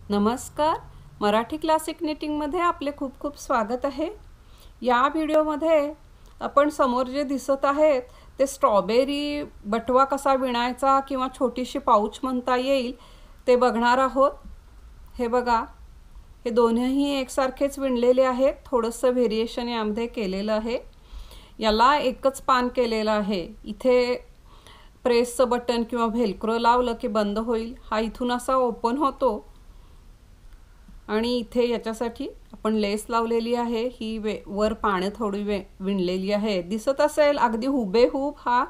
नमस्कार. मराठी क्लासिक निटिंगमध्ये आपले खूप खूप स्वागत आहे. या व्हिडिओमध्ये आपण समोर जे दिसत आहेत ते स्ट्रॉबेरी बटवा कसा विणायचा किंवा छोटीशी पाऊच म्हणता येईल ते बघणार आहोत. हे बघा, हे दोन्हीही एकसारखेच विणलेले आहेत. थोडंसं व्हेरिएशन यामध्ये केलेलं आहे. याला एकच पान केलेलं आहे. इथे प्रेसचं बटन किंवा व्हेल्क्रो लावलं की बंद होईल. हा इथून असा ओपन होतो आणि इथे याच्यासाठी आपण लेस लावलेली आहे. ही वर पाने थोडी विणलेली आहे. दिसत असेल अगदी हुबेहूब हा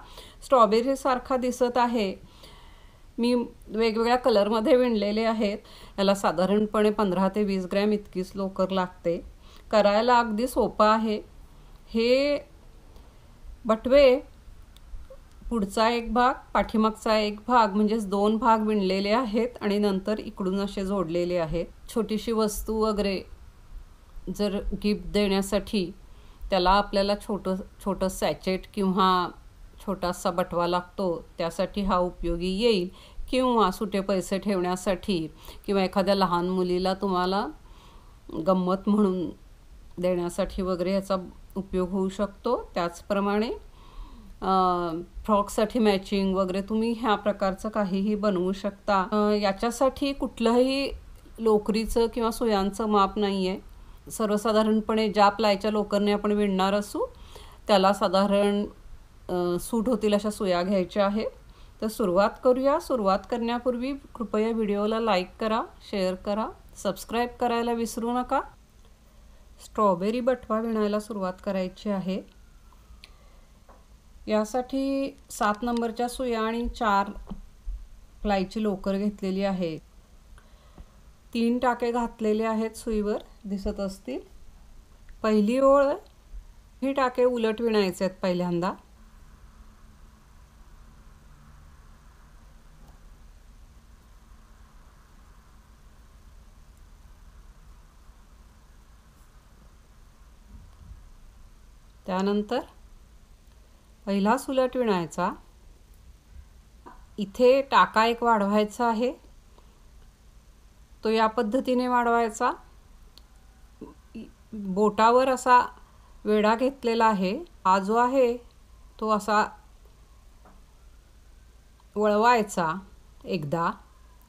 स्ट्रॉबेरी सारखा दिसत आहे. मी वेगवेगळ्या कलरमध्ये विणलेले आहेत. याला साधारणपणे 15 ते 20 ग्रॅम इतकीच लोकर लागते. करायला अगदी सोपं आहे. हे बटवे पुढचा एक भाग पाठीमागचा एक भाग म्हणजेच 2 भाग विणलेले आहेत आणि नंतर इकडून असे जोडलेले आहेत. छोटीशी वस्तू वगैरे जर गिफ्ट देण्यासाठी त्याला आपल्याला छोटं सॅचेट किंवा छोटासा बटवा लागतो, त्यासाठी हा उपयोगी येईल. किंवा सुटे पैसे ठेवण्यासाठी किंवा एखाद्या लहान मुलीला तुम्हाला गंमत म्हणून देण्यासाठी वगैरे याचा उपयोग होऊ शकतो. त्याचप्रमाणे फ्रॉकसाठी मॅचिंग वगैरे तुम्ही ह्या प्रकारचं काहीही बनवू शकता. याच्यासाठी कुठलंही लोकरीचं किंवा सुयांचं माप नाही आहे. सर्वसाधारणपणे ज्या प्लायच्या लोकरने आपण विणणार असू त्याला साधारण सूट होतील अशा सुया घ्यायच्या आहेत. तर सुरुवात करूया. सुरुवात करण्यापूर्वी कृपया व्हिडिओला लाईक करा, शेअर करा, सबस्क्राईब करायला विसरू नका. स्ट्रॉबेरी बटवा विणायला सुरुवात करायची आहे. यासाठी 7 नंबरच्या सुया आणि 4 प्लायची लोकर घेतलेली आहे. 3 टाके घातलेले आहेत सुईवर, दिसत असतील. पहिली ओळ ही टाके उलट विणायचे आहेत पहिल्यांदा. त्यानंतर पहिला उलट विणायचा. इथे टाका एक वाढवायचा आहे. तो या पद्धतीने वाढवायचा. बोटावर असा वेढा घेतलेला आहे. हा जो आहे तो असा वळवायचा एकदा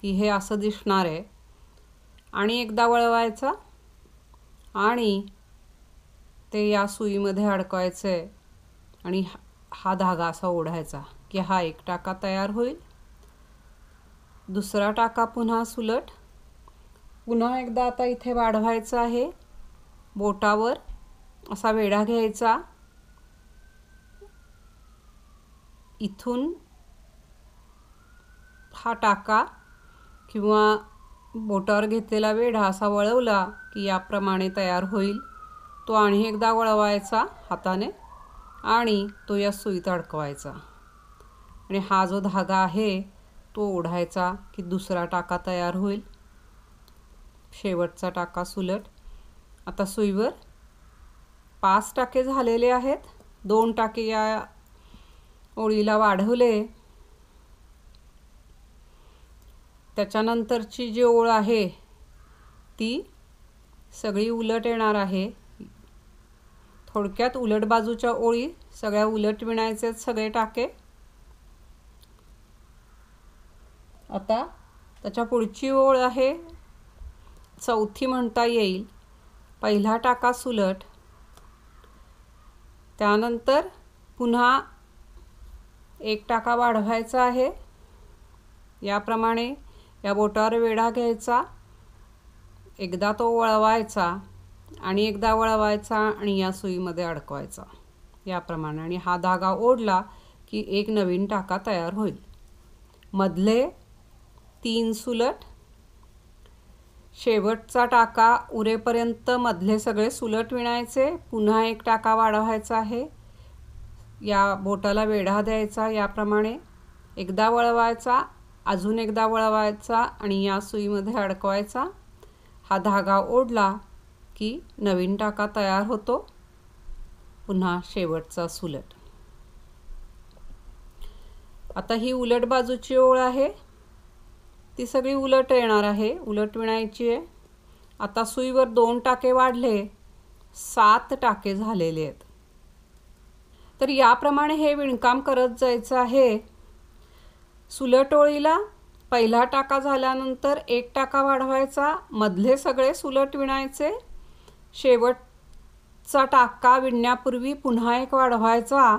की हे असं दिसणार आहे, आणि एकदा वळवायचा आणि ते या सुईमध्ये अडकवायचे आणि हा धागा असा ओढायचा की हा एक टाका तयार होईल. दुसरा टाका पुन्हा सुलट. पुन्हा एकदा आता इथे वाढवायचा आहे. बोटावर असा वेढा घ्यायचा. इथून हा टाका किंवा बोटावर घेतलेला वेढा असा वळवला की याप्रमाणे तयार होईल. तो आणि एकदा वळवायचा हाताने आणि तो या सुईत अडकवायचा आणि हा जो धागा आहे तो ओढायचा की दुसरा टाका तयार होईल. शेवटचा टाका सुलट. आता सुईवर 5 टाके झालेले आहेत. 2 टाके या ओळीला वाढवले. त्याच्यानंतरची जी ओळ आहे ती सगळी उलट येणार आहे. थोडक्यात उलट बाजूच्या ओळी सगळ्या उलट विणायचे सगळे टाके. आता त्याच्या पुढची ओळ आहे, चौथी म्हणता येईल. पहिला टाका सुलट. त्यानंतर पुन्हा एक टाका वाढवायचा आहे. याप्रमाणे या बोटावर वेढा घ्यायचा, एकदा तो वळवायचा आणि एकदा वळवायचा आणि या सुईमध्ये अडकवायचा याप्रमाणे, आणि हा धागा ओढला की एक नवीन टाका तयार होईल. मधले 3 सुलट. शेवटचा टाका उरेपर्यंत मधले सगळे सुलट विणायचे. पुन्हा एक टाका वाढवायचा आहे. या बोटाला वेढा द्यायचा याप्रमाणे, एकदा वळवायचा, अजून एकदा वळवायचा आणि या सुईमध्ये अडकवायचा. हा धागा ओढला की नवीन टाका तयार होतो. पुन्हा शेवटचा सुलट. आता ही उलट बाजूची ओळ आहे. ती सगळी उलट येणार आहे, उलट विणायची आहे। आता सुईवर 2 टाके वाढले, 7 टाके झालेले आहेत। तर याप्रमाणे हे विणकाम करत जायचं आहे। सुलट ओळीला पहिला टाका झाल्यानंतर 1 टाका वाढवायचा, मधले सगळे सुलट विणायचे, शेवटचा टाका विणण्यापूर्वी पुन्हा 1 वाढवायचा।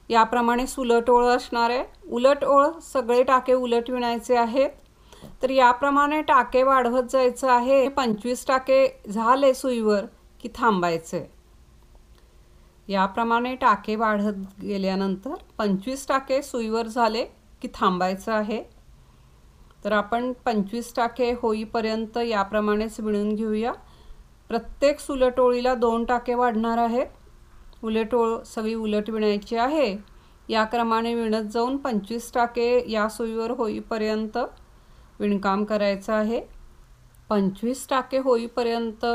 याप्रमाणे सुलट ओळ असणार आहे। उलट ओळ सगळे टाके उलट विणायचे आहेत। तर याप्रमाणे टाके वाढवत जायचं आहे। 25 टाके झाले सुईवर की थांबायचे। याप्रमाणे टाके वाढत गेल्यानंतर 25 टाके सुईवर झाले की थांबायचं आहे। तर आपण 25 टाके होईपर्यंत याप्रमाणेच विणून घेऊया। प्रत्येक सुलट ओळीला 2 टाके वाढणार आहेत। उलट ओळ सगळी उलट विणायची आहे। या क्रमाने विणत जाऊन 25 टाके या सुईवर होईपर्यंत विणकाम करायचं आहे। 25 टाके होईपर्यंत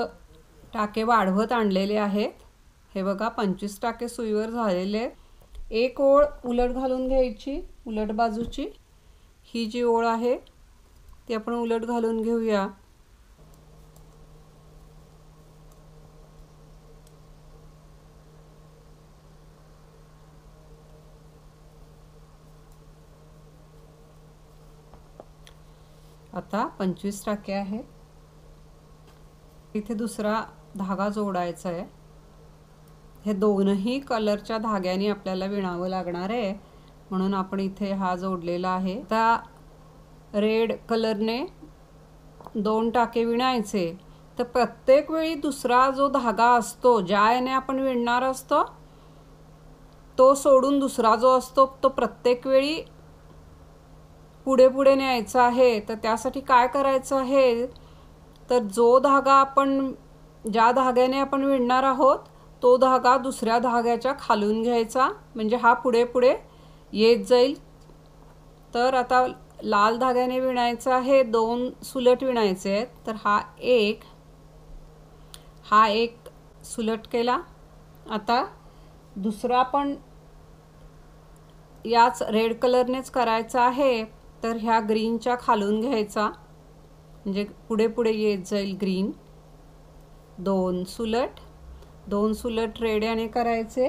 टाके वाढवत आणलेले आहेत। हे बघा 25 टाके सुईवर झालेले आहेत। एक ओळ उलट घालून घ्यायची, उलट बाजूची। ही जी ओळ आहे ती आपण उलट घालून घेऊया। आता 25 टाके आहेत। इथे दुसरा धागा जोडायचा आहे। हे दोनही कलरच्या धाग्याने आपल्याला विणावं लागणार आहे, म्हणून आपण इथे हा जोडलेला आहे। आता रेड कलरने 2 टाके विणायचे। तर प्रत्येक वेळी दुसरा जो धागा असतो ज्याने आपण विणणार असतो तो सोडून दुसरा जो असतो तो प्रत्येक वेळी पुढे पुढे न्यायचा आहे। तर त्यासाठी काय करायचं आहे, तर जो धागा आपण ज्या धाग्याने आपण विणणार आहोत तो धागा दुसऱ्या धाग्याच्या खालून घ्यायचा, म्हणजे हा पुढे पुढे येत जाईल। तर आता लाल धाग्याने विणायचा आहे, 2 सुलट विणायचे आहेत। तर हा एक सुलट केला। आता दुसरा पण याच रेड कलरनेच करायचा आहे। तर ह्या ग्रीनच्या खालून घ्यायचा, म्हणजे पुढे पुढे येत जाईल ग्रीन। 2 सुलट रेड याने करायचे।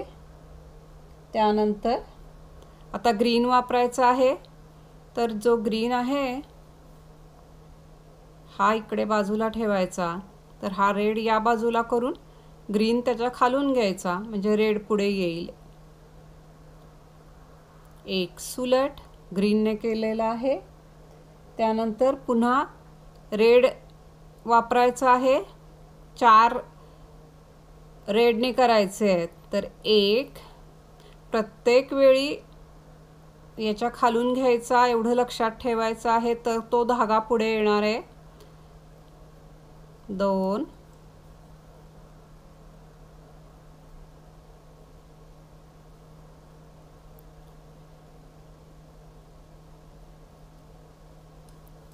त्यानंतर आता ग्रीन वापरायचा आहे। तर जो ग्रीन आहे हा इकडे बाजूला ठेवायचा। तर हा रेड या बाजूला करून ग्रीन त्याच्या खालून घ्यायचा, म्हणजे रेड पुढे येईल। एक सुलट ग्रीनने केलेला आहे। त्यानंतर पुन्हा रेड वापरायचा आहे। 4 रेडने करायचे आहेत। तर एक प्रत्येक वेळी याच्या खालून घ्यायचा, एवढं लक्षात ठेवायचं आहे, तर तो धागा पुढे येणार आहे। 2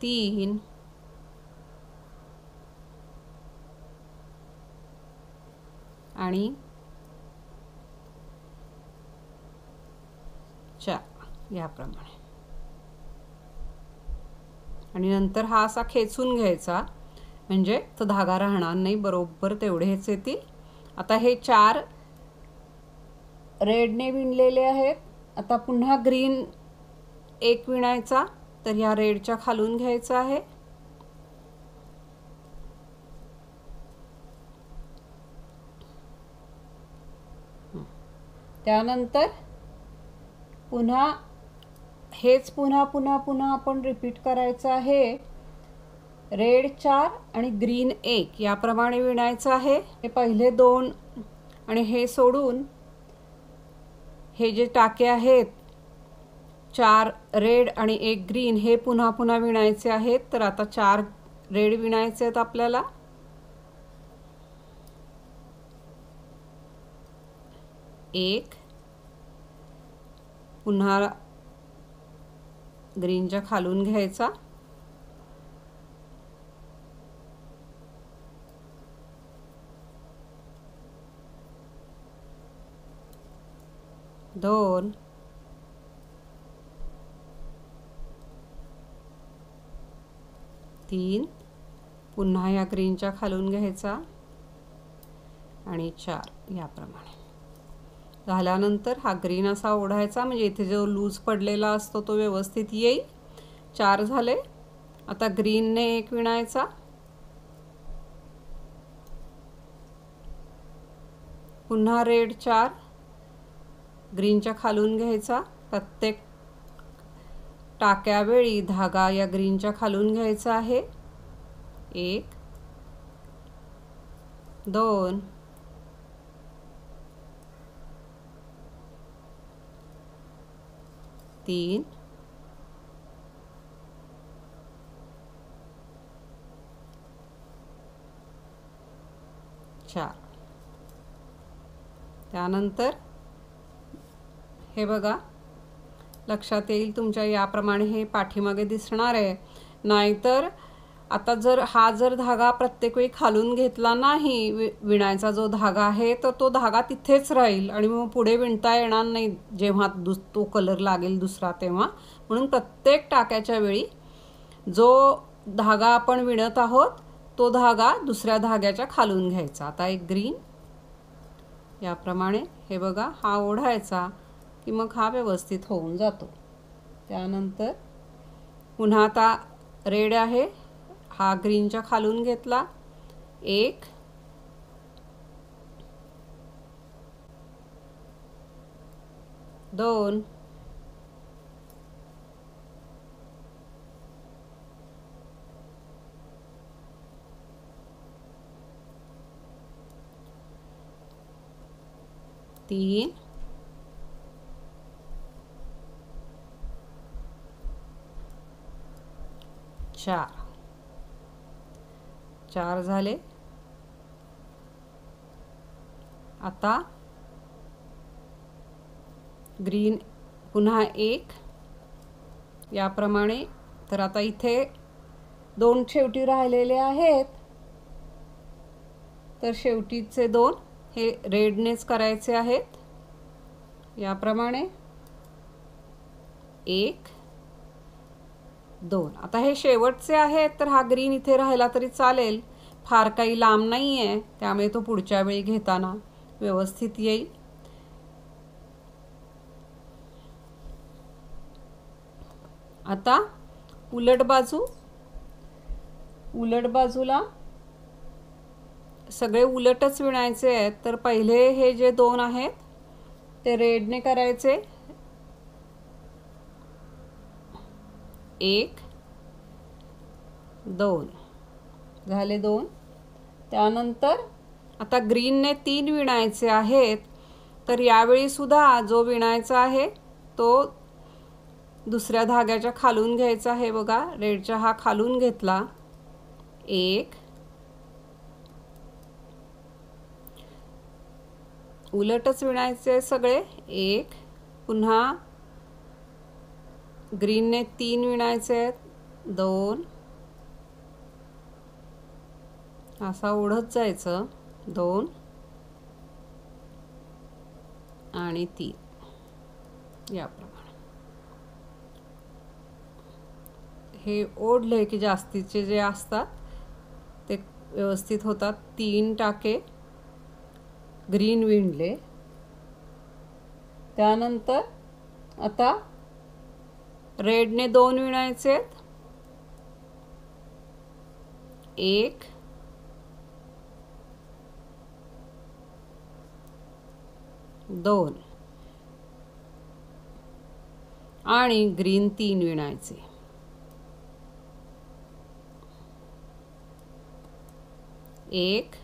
3 आणि 4 याप्रमाणे। आणि नंतर हा असा खेचून घ्यायचा, म्हणजे तो धागा राहणार नाही, बरोबर तेवढेच येतील। आता हे 4 रेडने विणलेले आहेत। आता पुन्हा ग्रीन एक विणायचा, तर ह्या रेडच्या खालून घ्यायचा आहे। त्यानंतर पुन्हा हेच पुन्हा आपण रिपीट करायचं आहे। रेड 4 आणि ग्रीन 1 याप्रमाणे विणायचं आहे। हे पहिले 2 आणि हे सोडून हे जे टाके आहेत 4 रेड आणि 1 ग्रीन हे पुन्हा विणायचे आहेत। तर आता 4 रेड विणायचे आहेत आपल्याला। एक पुन्हा ग्रीनच्या खालून घ्यायचा, 2 3 3, पुन्हा या ग्रीनच्या खालून घ्यायचा आणि 4 याप्रमाणे झाल्यानंतर हा ग्रीन असा ओढायचा, म्हणजे इथे जो लूज पडलेला असतो तो व्यवस्थित येईल. 4 झाले. आता ग्रीनने 1 विणायचा, पुन्हा रेड 4, ग्रीनच्या खालून घ्यायचा. प्रत्येक टाक्यावेळी धागा या ग्रीनच्या खालून घ्यायचा आहे. 1, 2, 3, 4. त्यानंतर हे बघा, लक्षात येईल तुमच्या याप्रमाणे हे पाठीमागे दिसणार आहे. नाहीतर आता जर धागा प्रत्येक वेळी खालून घेतला नाही, विणायचा जो धागा आहे तर तो धागा तिथेच राहील आणि मग पुढे विणता येणार नाही जेव्हा तो कलर लागेल दुसरा तेव्हा. म्हणून प्रत्येक टाक्याच्या वेळी जो धागा आपण विणत आहोत तो धागा दुसऱ्या धाग्याच्या खालून घ्यायचा. आता एक ग्रीन याप्रमाणे हे बघा, हा ओढायचा की मग हा व्यवस्थित होऊन जातो. त्यानंतर पुन्हा आता रेड आहे, हा ग्रीनच्या खालून घेतला. 1, 2, 3, 4 झाले. आता ग्रीन पुन्हा 1 याप्रमाणे. तर आता इथे 2 शेवटी राहिलेले आहेत, तर शेवटीचे 2 हे रेडनेच करायचे आहेत. याप्रमाणे 1, 2. आता हे शेवटचे आहेत, तर हा ग्रीन इथे राहिला तरी चालेल, फार काही लांब नाही आहे, त्यामुळे तो पुढच्या वेळी घेताना व्यवस्थित येईल. आता उलट बाजूला सगळे उलटच विणायचे आहेत. तर पहिले हे जे 2 आहेत ते रेडने करायचे. 1, 2 झाले 2. त्यानंतर आता ग्रीनने 3 विणायचे आहेत. तर यावेळी सुद्धा जो विणायचा आहे तो दुसऱ्या धाग्याच्या खालून घ्यायचा आहे. बघा, रेडच्या हा खालून घेतला. 1, उलटच विणायचे सगळे. 1, पुन्हा ग्रीनने 3 विणायचे आहेत. 2, असा ओढत जायचं. 2 आणि 3 याप्रमाणे. हे ओढले की जास्तीचे जे असतात ते व्यवस्थित होतात. 3 टाके ग्रीन विणले. त्यानंतर आता रेडने 2 विणायचे. 1, 2 आणि ग्रीन 3 विणायचे. 1,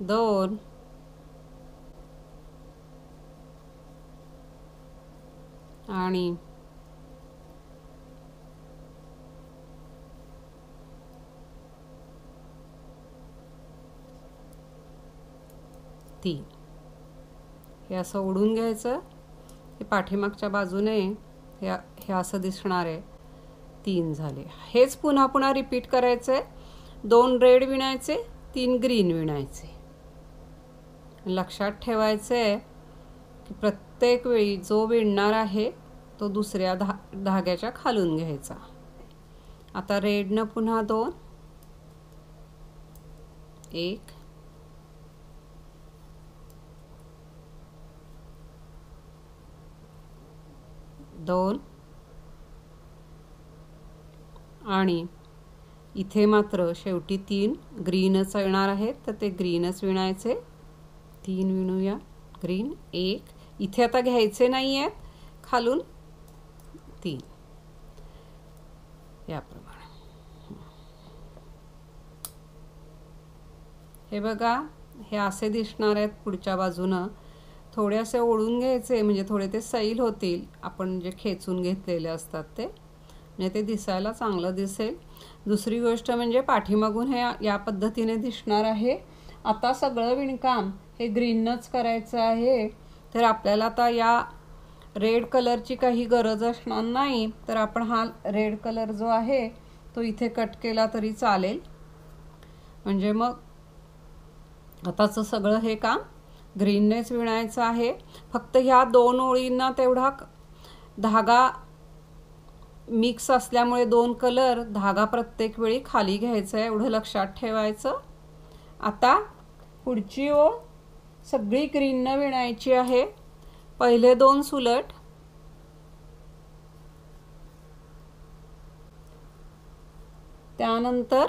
2 आणि 3. हे असं ओढून घ्यायचं. हे पाठीमागच्या बाजूने हे असं दिसणार आहे. 3 झाले. हेच पुन्हा रिपीट करायचं. 2 रेड विणायचे, 3 ग्रीन विणायचे. लक्षात ठेवायचं की प्रत्येक वेळी जो विणणार आहे तो दुसऱ्या धाग्याच्या खालून घ्यायचा. आता रेडनं पुन्हा 2, 1, 2 आणि इथे मात्र शेवटी 3 ग्रीनच येणार आहेत, तर ते ग्रीनच विणायचे. 3 विणूया ग्रीन. 1 इथे आता घ्यायचे नाही आहेत, खालून 3 याप्रमाणे. हे बघा, हे असे दिसणार आहेत. पुढच्या बाजूनं थोडे असे ओढून घ्यायचे, म्हणजे थोडे ते सैल होतील. आपण जे खेचून घेतलेले असतात ते, म्हणजे ते दिसायला चांगलं दिसेल. दुसरी गोष्ट म्हणजे पाठीमागून हे या पद्धतीने दिसणार आहे. आता सगळं विणकाम हे ग्रीनच करायचं आहे, तर आपल्याला आता या रेड कलरची काही गरज असणार नाही. तर आपण हा रेड कलर जो आहे तो इथे कट केला तरी चालेल. म्हणजे मग आताचं सगळं हे काम ग्रीननेच विणायचं आहे. फक्त ह्या 2 ओळींना तेवढा धागा मिक्स असल्यामुळे 2 कलर धागा प्रत्येक वेळी खाली घ्यायचा आहे, एवढं लक्षात ठेवायचं. आता पुढची ओळ सगळी ग्रीननं विणायची आहे. पहिले 2 सुलट, त्यानंतर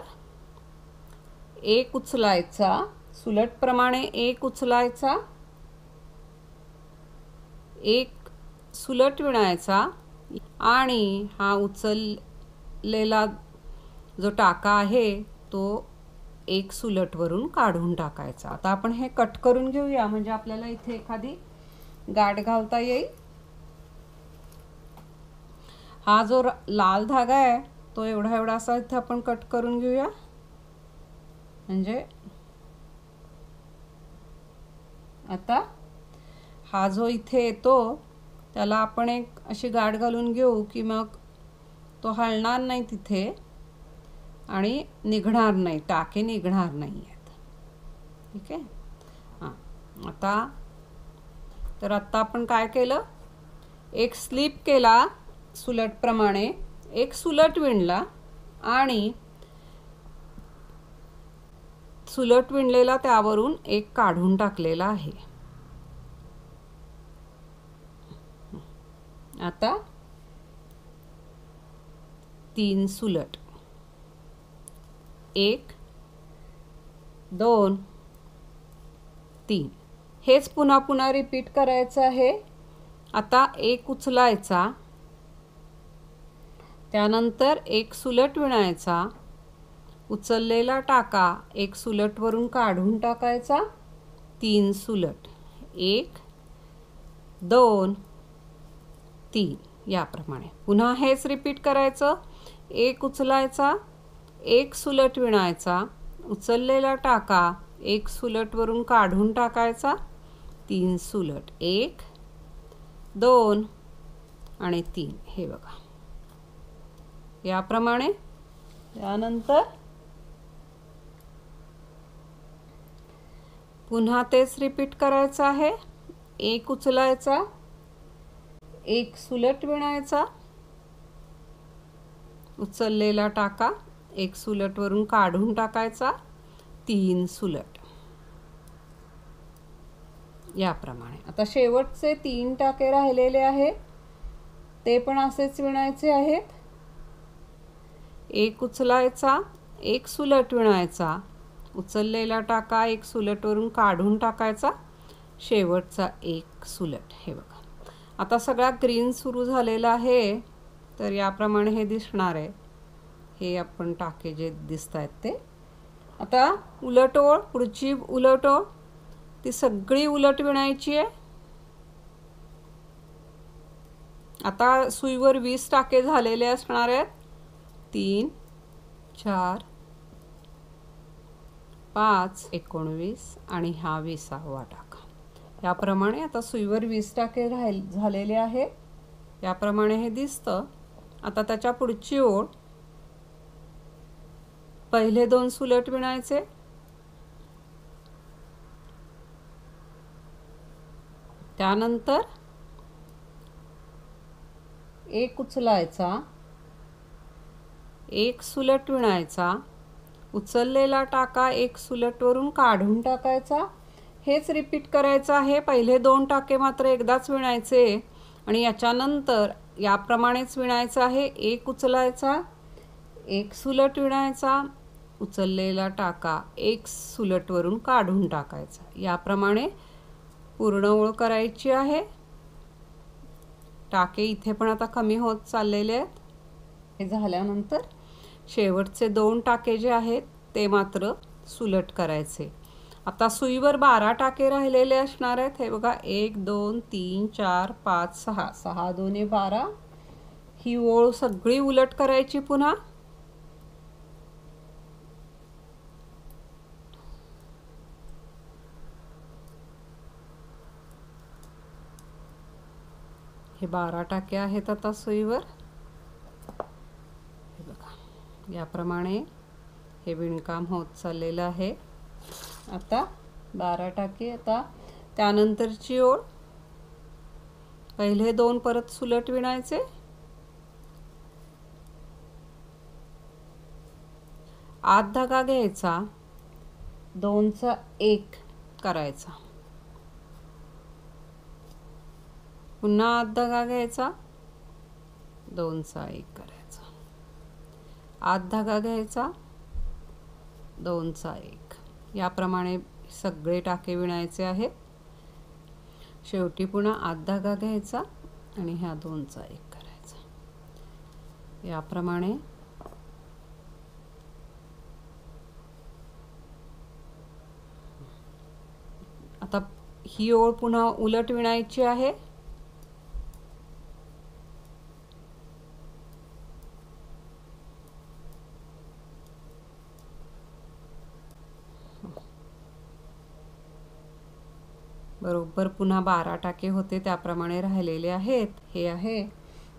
1 उचलायचा, सुलटप्रमाणे 1 उचलायचा, 1 सुलट विणायचा आणि हा उचललेला जो टाका आहे तो 1 सुलटवरून काढून टाकायचा. आता आपण हे कट करून घेऊया, म्हणजे आपल्याला इथे एखादी गाठ घालता येईल. हा जो लाल धागा आहे तो एवढा असा इथे आपण कट करून घेऊया. म्हणजे आता हा जो इथे येतो त्याला आपण एक अशी गाठ घालून घेऊ की मग तो हलणार नाही तिथे आणि निघणार नाही, टाके निघणार नाही आहेत. ठीक आहे. हां, आता आपण काय केलं, एक स्लिप केला सुलटप्रमाणे, एक सुलट विणला आणि सुलट विणलेला त्यावरून एक काढून टाकलेला आहे. आता 3 सुलट, 1, 2, 3 हेच पुन्हा रिपीट करायचं आहे. आता 1 उचलायचा, त्यानंतर 1 सुलट विणायचा, उचललेला टाका 1 सुलटवरून काढून टाकायचा, 3 सुलट, 1, 2, 3 याप्रमाणे. पुन्हा हेच रिपीट करायचं. 1 उचलायचा, 1 सुलट विणायचा, उचललेला टाका 1 सुलटवरून काढून टाकायचा, 3 सुलट, 1, 2 आणि 3. हे बघा याप्रमाणे. त्यानंतर पुन्हा तेच रिपीट करायचं आहे. 1 उचलायचा, 1 सुलट विणायचा, उचललेला टाका 1 सुलटवरून काढून टाकायचा, 3 सुलट याप्रमाणे. आता शेवटचे 3 टाके राहिलेले आहेत ते पण असेच विणायचे आहेत. 1 उचलायचा, 1 सुलट विणायचा, उचललेला टाका 1 सुलटवरून काढून टाकायचा, शेवटचा 1 सुलट. हे बघा आता सगळा ग्रीन सुरू झालेला आहे, तर याप्रमाणे हे दिसणार आहे. हे आपण टाके जे दिसत आहेत ते. आता उलट ओळ, पुढची उलट ओळ ती सगळी उलट विणायची आहे. आता सुईवर 20 टाके झालेले असणार आहेत. 3, 4, 5, 19 आणि हा 20वा टाका. याप्रमाणे आता सुईवर 20 टाके झालेले आहेत. याप्रमाणे हे दिसतं. आता त्याच्या पुढची ओळ, पहिले 2 सुलट विणायचे, त्यानंतर एक उचलायचा, एक सुलट विणायचा, उचललेला टाका एक सुलटवरून काढून टाकायचा। हेच रिपीट करायचं आहे। पहिले 2 टाके मात्र एकदाच विणायचे आणि याच्यानंतर याप्रमाणेच विणायचं आहे। एक उचलायचा, एक सुलट विणायचा, उचललेला टाका एक सुलटवरून काढून टाकायचा। याप्रमाणे पूर्ण ओळ करायची आहे। टाके इथे पण आता कमी होत चाललेले आहेत। हे झाल्यानंतर शेवटचे 2 टाके जे आहेत ते मात्र सुलट करायचे। आता सुईवर 12 टाके राहिलेले असणार आहेत। हे बघा 1 2 3 4 5 6 6 2 12। ही ओळ सगळी उलट करायची पुन्हा। हे 12 टाके आहेत आता सुईवर। हे बघा याप्रमाणे हे विणकाम होत चाललेलं आहे। आता 12 टाके। आता त्यानंतरची ओळ पहिले 2 परत सुलट विणायचे, आत धागा घ्यायचा, 2चा 1 करायचा, पुन्हा आत धागा घ्यायचा, 2चा 1 करायचा, आत धागा घ्यायचा, 2चा 1। याप्रमाणे सगळे टाके विणायचे आहेत। शेवटी पुन्हा आत धागा घ्यायचा आणि ह्या 2चा 1 करायचा। याप्रमाणे आता ही ओळ पुन्हा उलट विणायची आहे। बरोबर पुन्हा 12 टाके होते त्याप्रमाणे राहिलेले आहेत। हे आहे।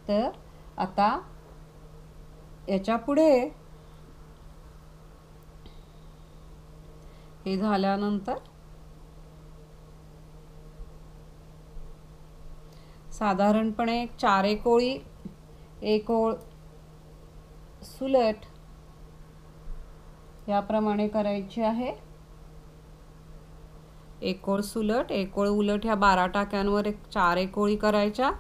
तर आता याच्या पुढे हे झाल्यानंतर साधारणपणे 4 एक ओळी, एक ओळ सुलट याप्रमाणे करायची आहे। एक ओळ सुलट, एक ओळ उलट ह्या 12 टाक्यांवर 4 एक ओळी करायच्या।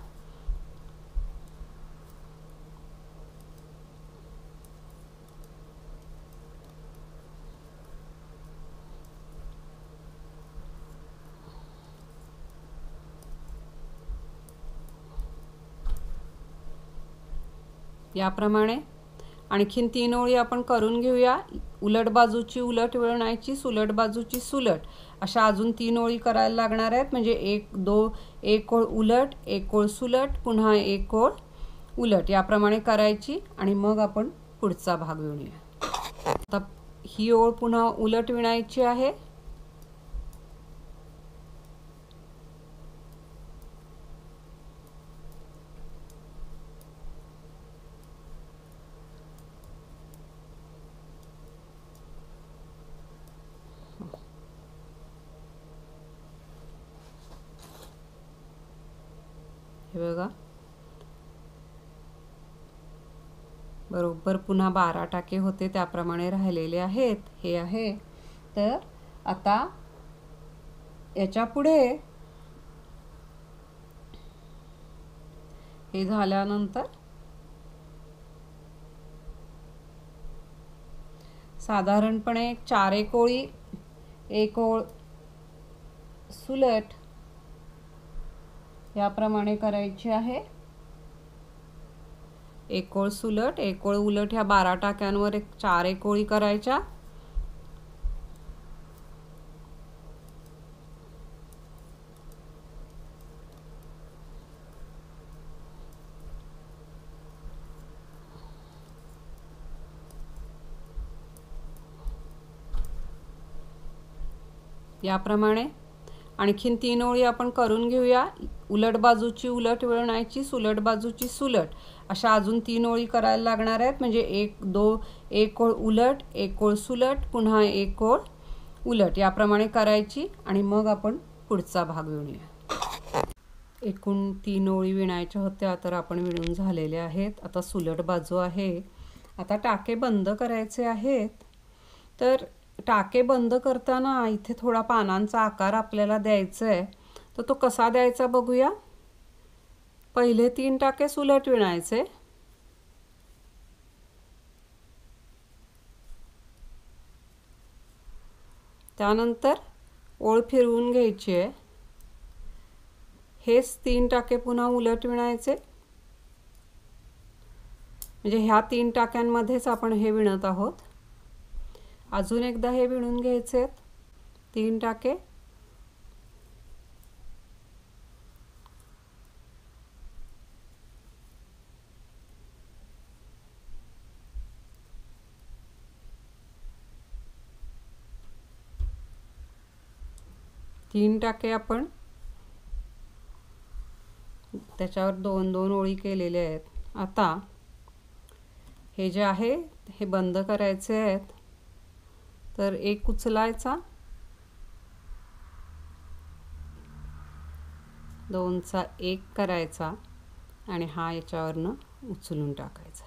याप्रमाणे आणखीन 3 ओळी आपण करून घेऊया। उलट बाजूची उलट विणायची, सुलट बाजूची सुलट, अशा अजून 3 ओळी करायला लागणार आहेत। म्हणजे एक ओळ उलट, एक ओळ सुलट, पुन्हा एक ओळ उलट याप्रमाणे करायची आणि मग आपण पुढचा भाग विणूया। आता ही ओळ पुन्हा उलट विणायची आहे। हे बघा बरोबर पुन्हा 12 टाके होते त्याप्रमाणे राहिलेले आहेत। हे आहे। तर आता याच्या पुढे हे झाल्यानंतर साधारणपणे 4 एक ओळी, एक ओळ सुलट याप्रमाणे करायची आहे। एक ओळ सुलट, एक ओळ उलट ह्या 12 टाक्यांवर 4 एक ओळी करायच्या। याप्रमाणे आणखीन 3 ओळी आपण करून घेऊया। उलट बाजूची उलट विणायची, सुलट बाजूची सुलट, अशा अजून 3 ओळी करायला लागणार आहेत। म्हणजे एक ओळ उलट, एक ओळ सुलट, पुन्हा एक ओळ उलट याप्रमाणे करायची आणि मग आपण पुढचा भाग विणूया। एकूण 3 ओळी विणायच्या होत्या, तर आपण विणून झालेल्या आहेत. आता सुलट बाजू आहे. आता टाके बंद करायचे आहेत. तर टाके बंद करताना इथे थोडा पानांचा आकार आपल्याला द्यायचा आहे. तर तो कसा द्यायचा बघूया. पहिले 3 टाके सुलट विणायचे. त्यानंतर ओळ फिरवून घ्यायची आहे. हेच 3 टाके पुन्हा उलट विणायचे. म्हणजे ह्या 3 टाक्यांमध्येच आपण हे विणत आहोत. अजून एकदा हे विणून घ्यायचे 3 टाके. तीन टाके आपण त्याच्यावर 2-2 ओळी केलेल्या आहेत. आता हे जे आहे हे बंद करायचे आहेत. तर एक उचलायचा, 2चा 1 करायचा आणि हा याच्यावरनं उचलून टाकायचा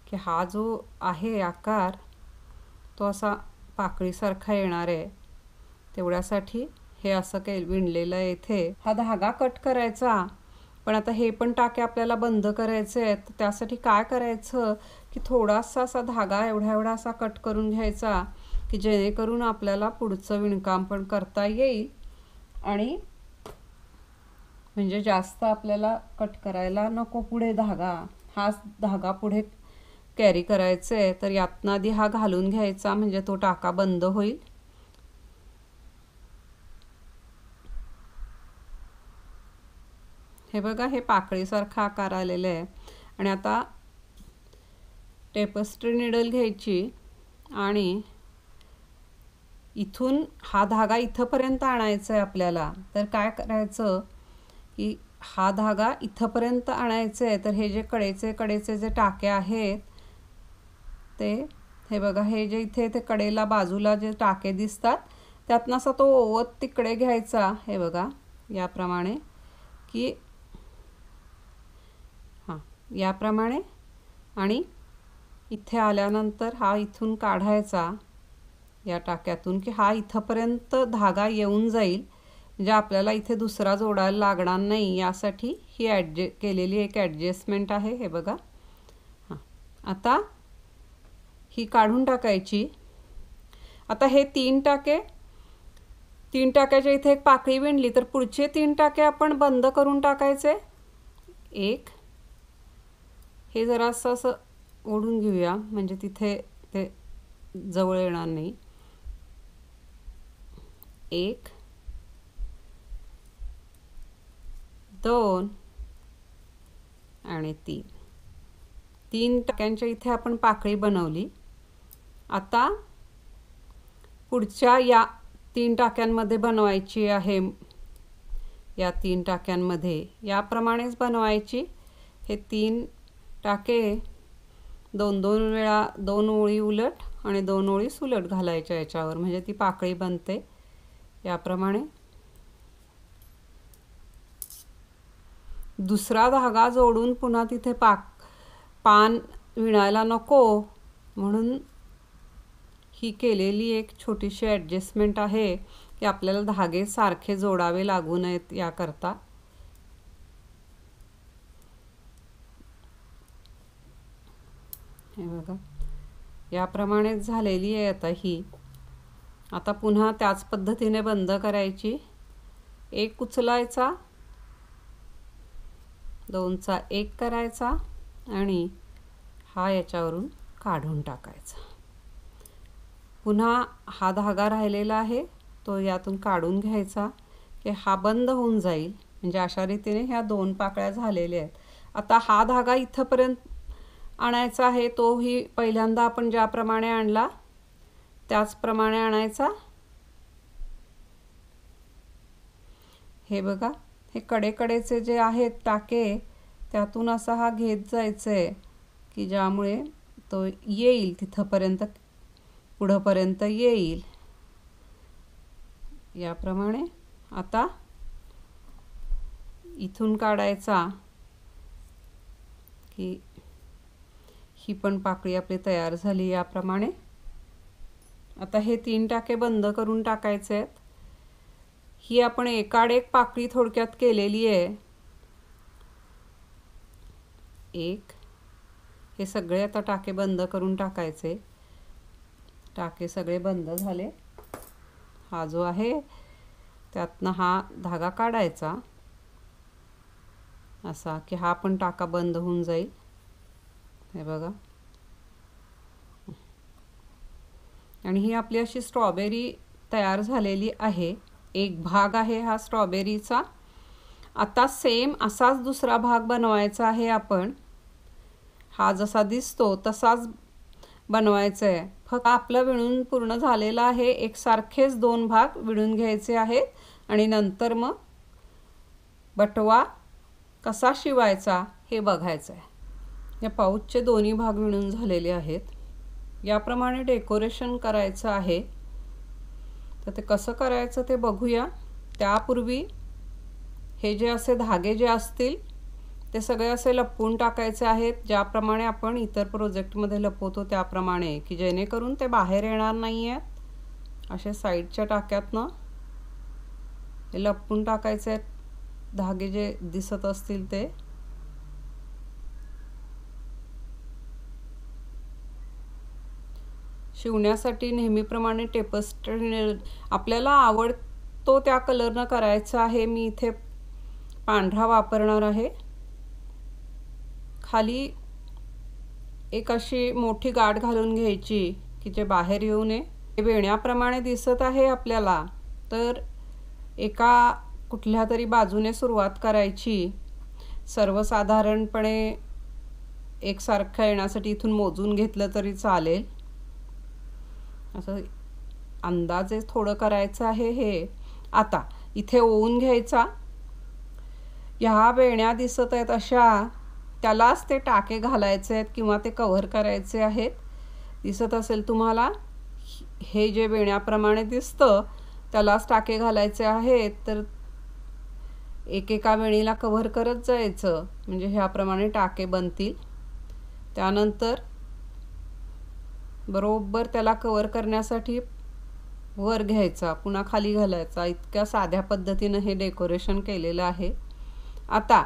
की हा जो आहे आकार तो असा पाकळीसारखा येणार आहे. तेवढ्यासाठी हे असं काही विणलेलं आहे. इथे हा धागा कट करायचा. पण आता हे पण टाके आपल्याला बंद करायचे आहेत. त्यासाठी काय करायचं की थोडासा असा धागा एवढा असा कट करून घ्यायचा की जेणेकरून आपल्याला पुढचं विणकाम पण करता येईल. आणि म्हणजे जास्त आपल्याला कट करायला नको पुढे धागा. हाच धागा पुढे कॅरी करायचा आहे. तर यातनं आधी हा घालून घ्यायचा म्हणजे तो टाका बंद होईल. हे बघा, हे पाकळीसारखा आकार आलेला आहे. आणि आता टेपेस्ट्री निडल घ्यायची आणि इथून हा धागा इथपर्यंत आणायचा आहे आपल्याला. तर काय करायचं की हा धागा इथपर्यंत आणायचा आहे. तर हे जे कडेचे जे टाके आहेत ते हे बघा, हे जे इथे ते कडेला बाजूला जे टाके दिसतात त्यातनं असा तो ओवत तिकडे घ्यायचा. हे बघा याप्रमाणे की याप्रमाणे. आणि इथे आल्यानंतर हा इथून काढायचा या टाक्यातून की हा इथपर्यंत धागा येऊन जाईल. म्हणजे आपल्याला इथे दुसरा जोडायला लागणार नाही. यासाठी ही केलेली एक ॲडजस्टमेंट आहे. हे बघा. आता ही काढून टाकायची. आता हे 3 टाक्याच्या इथे एक पाकळी विणली तर पुढचे 3 टाके आपण बंद करून टाकायचे. एक हे जरासं असं ओढून घेऊया म्हणजे तिथे ते जवळ येणार नाही. 1 2 आणि 3 टाक्यांच्या इथे आपण पाकळी बनवली. आता पुढच्या या 3 टाक्यांमध्ये बनवायची आहे. या 3 टाक्यांमध्ये याप्रमाणेच बनवायची. हे 3 टाके 2-2 वेळा 2 ओळी उलट आणि 2 ओळी सुलट घालायच्या याच्यावर म्हणजे ती पाकळी बनते. याप्रमाणे दुसरा धागा जोडून पुन्हा तिथे पान विणायला नको म्हणून ही केलेली एक छोटीशी ॲडजस्टमेंट आहे की आपल्याला धागे सारखे जोडावे लागू नयेत याकरता. हे बघा याप्रमाणेच झालेली आहे आता ही. आता पुन्हा त्याच पद्धतीने बंद करायची. 1 उचलायचा, 2चा 1 करायचा आणि हा याच्यावरून काढून टाकायचा. पुन्हा हा धागा राहिलेला आहे तो यातून काढून घ्यायचा की हा बंद होऊन जाईल. म्हणजे अशा रीतीने ह्या 2 पाकळ्या झालेल्या आहेत. आता हा धागा इथपर्यंत आणायचा आहे. तोही पहिल्यांदा आपण ज्याप्रमाणे आणला त्याचप्रमाणे आणायचा. हे बघा, हे कडेचे जे आहेत टाके त्यातून असा हा घेत जायचे की ज्यामुळे तो येईल तिथपर्यंत, पुढपर्यंत येईल. याप्रमाणे आता इथून काढायचा की ही पण पाकळी आपली तयार झाली याप्रमाणे। आता हे 3 टाके बंद करून टाकायचे आहेत। ही आपण एकाड एक पाकळी थोडक्यात केलेली आहे। एक, हे सगळे आता टाके बंद करून टाकायचे। टाके सगळे बंद झाले। हा जो आहे त्यातनं हा धागा काढायचा असा की हा पण टाका बंद होऊन जाईल। हे बघा, आणि ही आपली अशी स्ट्रॉबेरी तयार झालेली आहे। एक भाग आहे हा स्ट्रॉबेरीचा। आता सेम असाच दुसरा भाग बनवायचा आहे आपण। हा जसा दिसतो तसाच बनवायचा आहे। फक्त आपलं विणून पूर्ण झालेला आहे। एकसारखेच 2 भाग विणून घ्यायचे आहेत आणि नंतर मग बटवा कसा शिवायचा हे बघायचं आहे। या पाऊचचे दोन्ही भाग विणून झालेले आहेत। याप्रमाणे डेकोरेशन करायचं आहे। तर ते कसं करायचं ते बघूया। त्यापूर्वी हे जे असे धागे जे असतील ते सगळे असे लपवून टाकायचे आहेत, ज्याप्रमाणे आपण इतर प्रोजेक्टमध्ये लपवतो त्याप्रमाणे, की जेणेकरून ते बाहेर येणार नाही आहेत। असे साईडच्या टाक्यातनं हे लपवून टाकायचे आहेत धागे जे दिसत असतील ते। शिवण्यासाठी नेहमीप्रमाणे टेपेस्ट्री आपल्याला आवडतो त्या कलरनं करायचं आहे। मी इथे पांढरा वापरणार आहे। खाली एक अशी मोठी गाठ घालून घ्यायची की जे बाहेर येऊ नये। हे वेण्याप्रमाणे दिसत आहे आपल्याला, तर एका कुठल्या तरी बाजूने सुरुवात करायची। सर्वसाधारणपणे एकसारखं येण्यासाठी इथून मोजून घेतलं तरी चालेल। असं अंदाजे थोडं करायचं आहे हे। आता इथे ओवून घ्यायचा। ह्या वेण्या दिसत आहेत अशा, त्यालाच ते टाके घालायचे आहेत किंवा ते कव्हर करायचे आहेत। दिसत असेल तुम्हाला, हे जे वेण्याप्रमाणे दिसतं त्यालाच टाके घालायचे आहेत। तर एकेका वेणीला कव्हर करत जायचं, म्हणजे ह्याप्रमाणे टाके बनतील। त्यानंतर बरोबर त्याला कव्हर करण्यासाठी वर घ्यायचा, पुन्हा खाली घालायचा। इतक्या साध्या पद्धतीने हे डेकोरेशन केलेलं आहे। आता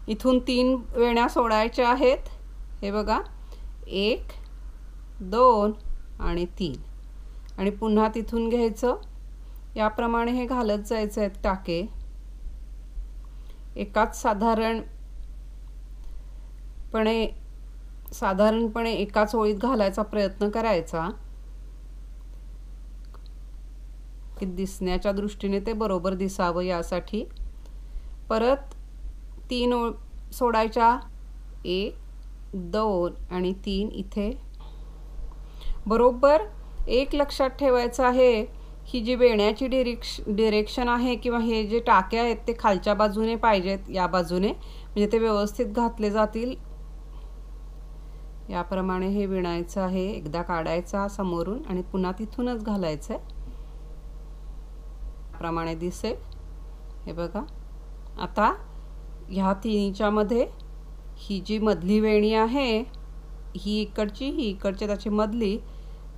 इथून 3 वेण्या सोडायच्या आहेत। हे बघा, 1, 2 आणि 3, आणि पुन्हा तिथून घ्यायचं। याप्रमाणे हे घालत जायचे आहेत टाके। एकाच साधारणपणे एकाच ओळीत घालायचा प्रयत्न करायचा, की दिसण्याच्या दृष्टीने ते बरोबर दिसावं यासाठी। परत 3 सोडायच्या, 1, 2 आणि 3 इथे। बरोबर एक लक्षात ठेवायचं आहे, ही जी वेण्याची डिरेक्शन आहे किंवा हे जे टाके आहेत ते खालच्या बाजूने पाहिजेत, या बाजूने, म्हणजे ते व्यवस्थित घातले जातील। याप्रमाणे हे विणायचं आहे। एकदा काढायचा समोरून आणि पुन्हा तिथूनच घालायचं आहे, प्रमाणे दिसेल। हे बघा, आता ह्या तिन्हीच्या मध्ये ही जी मधली वेणी आहे, ही इकडची ही इकडची, त्याची मधली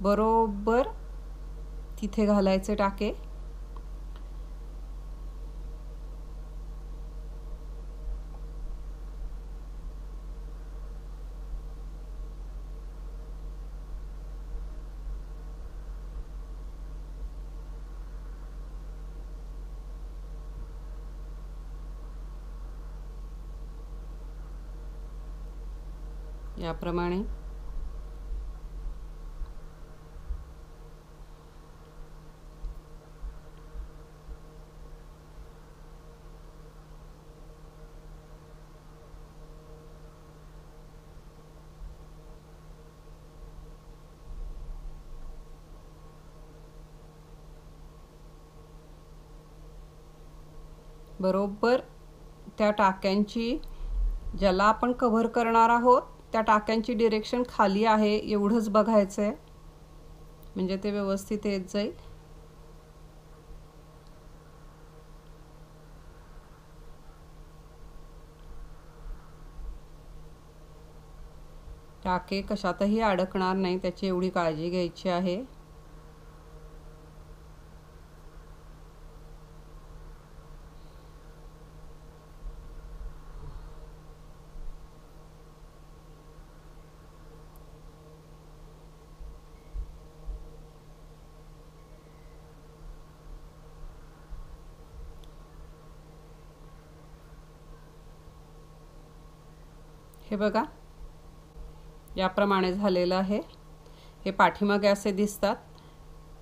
बरोबर तिथे घालायचे टाके। याप्रमाणे बरोबर त्या टाक्यांची, ज्याला आपण कव्हर करणार आहोत त्या टाक्यांची डिरेक्शन खाली आहे एवढंच बघायचं आहे, म्हणजे ते व्यवस्थित येत जाईल। टाके कशातही अडकणार नाही त्याची एवढी काळजी घ्यायची आहे. हे बघा याप्रमाणे झालेलं आहे. हे पाठीमागे असे दिसतात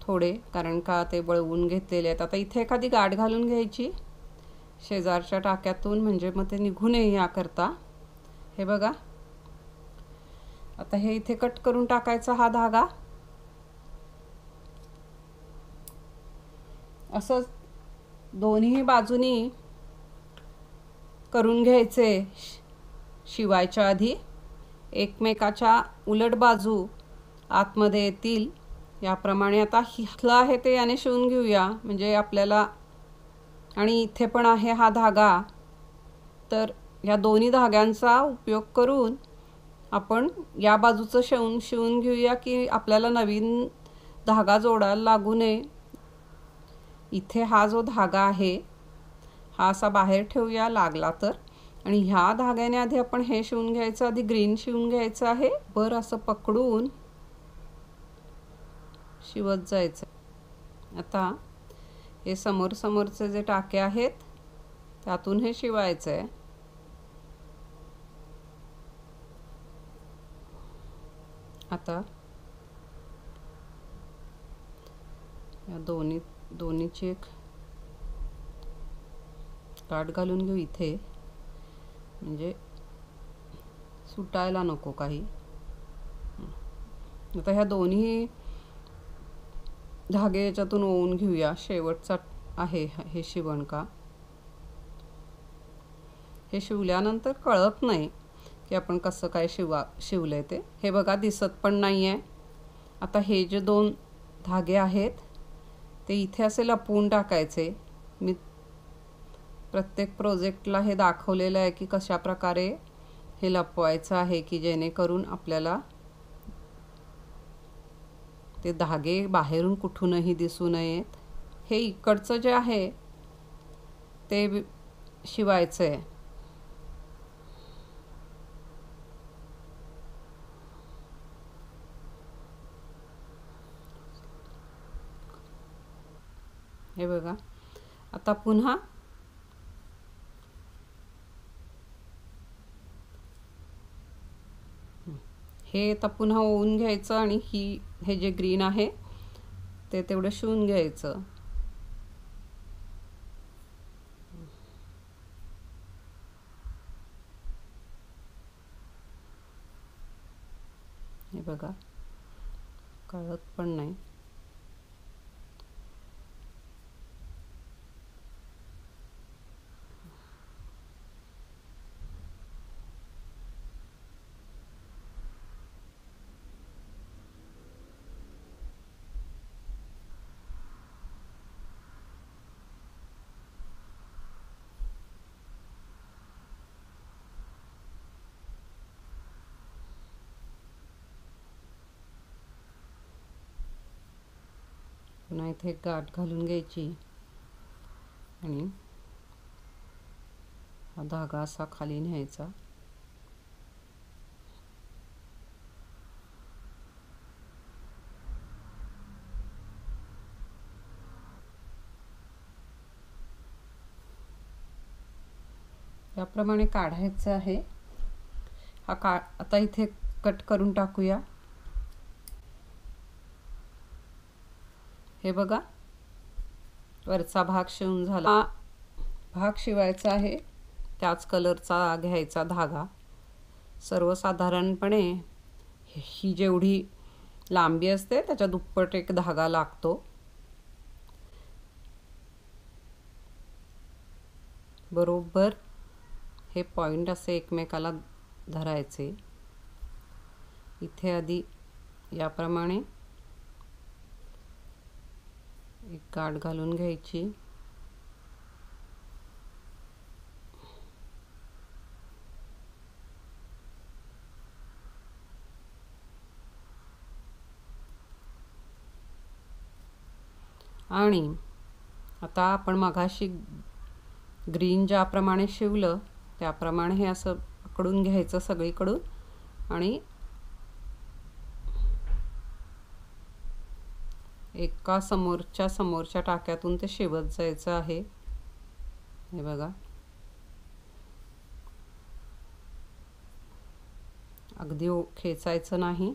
थोडे, कारण का ते वळवून घेतलेले आहेत. आता इथे एखादी गाठ घालून घ्यायची शेजारच्या टाक्यातून, म्हणजे मग ते निघू नये याकरता. हे बघा आता हे इथे कट करून टाकायचा हा धागा. असं दोन्ही बाजूनी करून घ्यायचे. शिवायच्या आधी एकमेकाच्या उलट बाजू आतमध्ये येतील याप्रमाणे. आता हिथलं आहे ते याने शिवून घेऊया, म्हणजे आपल्याला, आणि इथे पण आहे हा धागा, तर या दोन्ही धाग्यांचा उपयोग करून आपण या बाजूचं शिवून घेऊया की आपल्याला नवीन धागा जोडायला लागू नये. इथे हा जो धागा आहे हा असा बाहेर ठेवूया लागला तर, आणि ह्या धाग्याने आधी आपण हे शिवून घ्यायचं. आधी ग्रीन शिवून घ्यायचं आहे. वर असं पकडून शिवत जायचं. आता हे समोरचे जे टाके आहेत त्यातून हे शिवायचं आहे. आता या दोन्हीची एक गाठ घालून घेऊ इथे, म्हणजे सुटायला नको काही. आता ह्या दोन्ही धागे याच्यातून ओवून घेऊया. शेवटचा आहे हे शिवण का. हे शिवल्यानंतर कळत नाही की आपण कसं काय शिवलंय ते. हे बघा दिसत पण नाही आहे. आता हे जे दोन धागे आहेत ते इथे असे लपवून टाकायचे. मी प्रत्येक प्रोजेक्टला हे दाखवलेलं आहे की कशा प्रकारे हे लपवायचं आहे, की जेणेकरून आपल्याला ते धागे बाहेरून कुठूनही दिसू नयेत. हे इकडचं जे आहे ते शिवायचं आहे. हे बघा आता पुन्हा हे आता पुन्हा ओवून घ्यायचं आणि हे जे ग्रीन आहे ते तेवढं शिवून घ्यायचं. हे बघा कळत पण नाही. पुन्हा इथे एक गाठ घालून घ्यायची आणि हा धागा असा खाली न्यायचा. याप्रमाणे काढायचं आहे. हा आता इथे कट करून टाकूया. हे बघा वरचा भाग शिवून झाला. हा भाग शिवायचा आहे. त्याच कलरचा घ्यायचा धागा. सर्वसाधारणपणे ही जेवढी लांबी असते त्याच्या दुप्पट एक धागा लागतो. बरोबर हे पॉइंट असे एकमेकाला धरायचे. इथे आधी याप्रमाणे एक गाठ घालून घ्यायची. आणि आता आपण मगाशी ग्रीन ज्याप्रमाणे शिवलं त्याप्रमाणे हे असं पकडून घ्यायचं सगळीकडून आणि एका समोरच्या टाक्यातून ते शिवत जायचं आहे। हे बघा, अगदी खेचायचं नाही।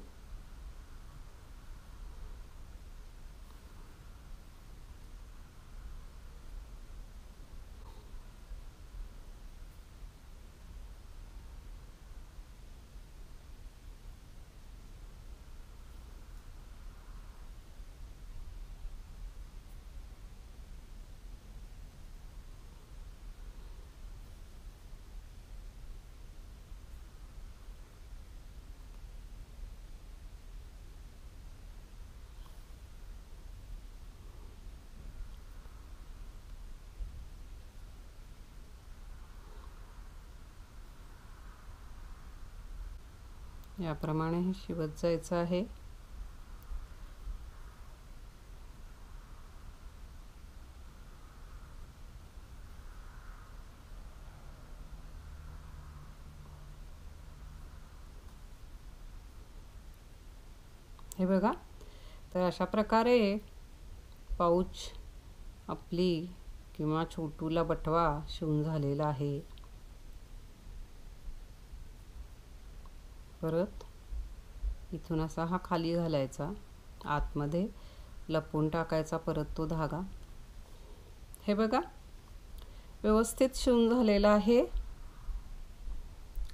याप्रमाणे हे शिवत जायचं आहे। हे बघा, तर अशा प्रकारे पाऊच आपली किंवा छोटूला बटवा शिवून झालेला आहे। परत इथून असा हा खाली घालायचा, आतमध्ये लपवून टाकायचा परत तो धागा। हे बघा, व्यवस्थित शिवून झालेला आहे,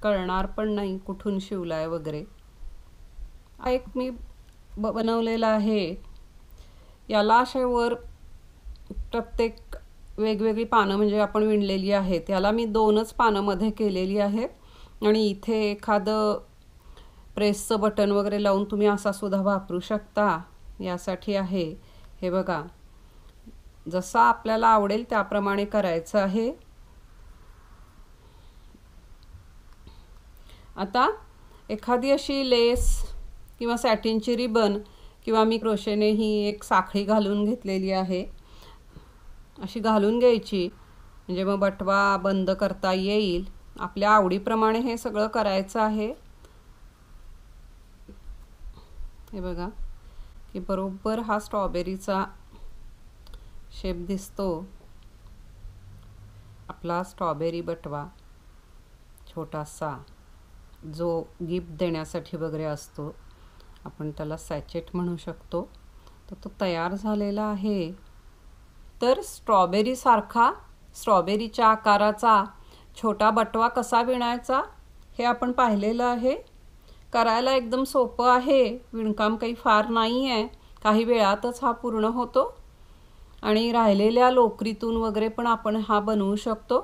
कळणार पण नाही कुठून शिवलाय वगैरे। एक मी बनवलेला आहे, याला अशा वर प्रत्येक वेगवेगळी पानं म्हणजे आपण विणलेली आहेत, याला मी 2च पानं मध्ये केलेली आहेत आणि इथे एखादं प्रेसचं बटन वगैरे लावून तुम्ही असा सुद्धा वापरू शकता, यासाठी आहे। हे बघा, जसा आपल्याला आवडेल त्याप्रमाणे करायचं आहे। आता एखादी अशी लेस किंवा सॅटिनची रिबन किंवा मी क्रोशेने ही एक साखळी घालून घेतलेली आहे, अशी घालून घ्यायची, म्हणजे मग बटवा बंद करता येईल। आपल्या आवडीप्रमाणे हे सगळं करायचं आहे। हे बघा की बरोबर हा स्ट्रॉबेरीचा शेप दिसतो, आपला स्ट्रॉबेरी बटवा छोटासा जो गिफ्ट देण्यासाठी वगैरे असतो, आपण त्याला सॅचेट म्हणू शकतो, तर तो तयार झालेला आहे। तर स्ट्रॉबेरी सारखा स्ट्रॉबेरीच्या आकाराचा छोटा बटवा कसा विणायचा हे आपण पाहिलेलं आहे। करायला एकदम सोपं आहे, विणकाम काही फार नाही आहे, काही वेळातच हा पूर्ण होतो आणि राहिलेल्या लोकरीतून वगैरे पण आपण हा बनवू शकतो।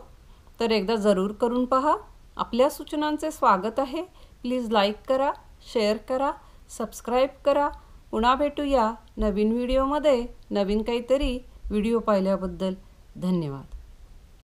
तर एकदा जरूर करून पहा। आपल्या सूचनांचे स्वागत आहे। प्लीज लाईक करा, शेअर करा, सबस्क्राईब करा। पुन्हा भेटूया नवीन व्हिडिओमध्ये नवीन काहीतरी। व्हिडिओ पाहिल्याबद्दल धन्यवाद।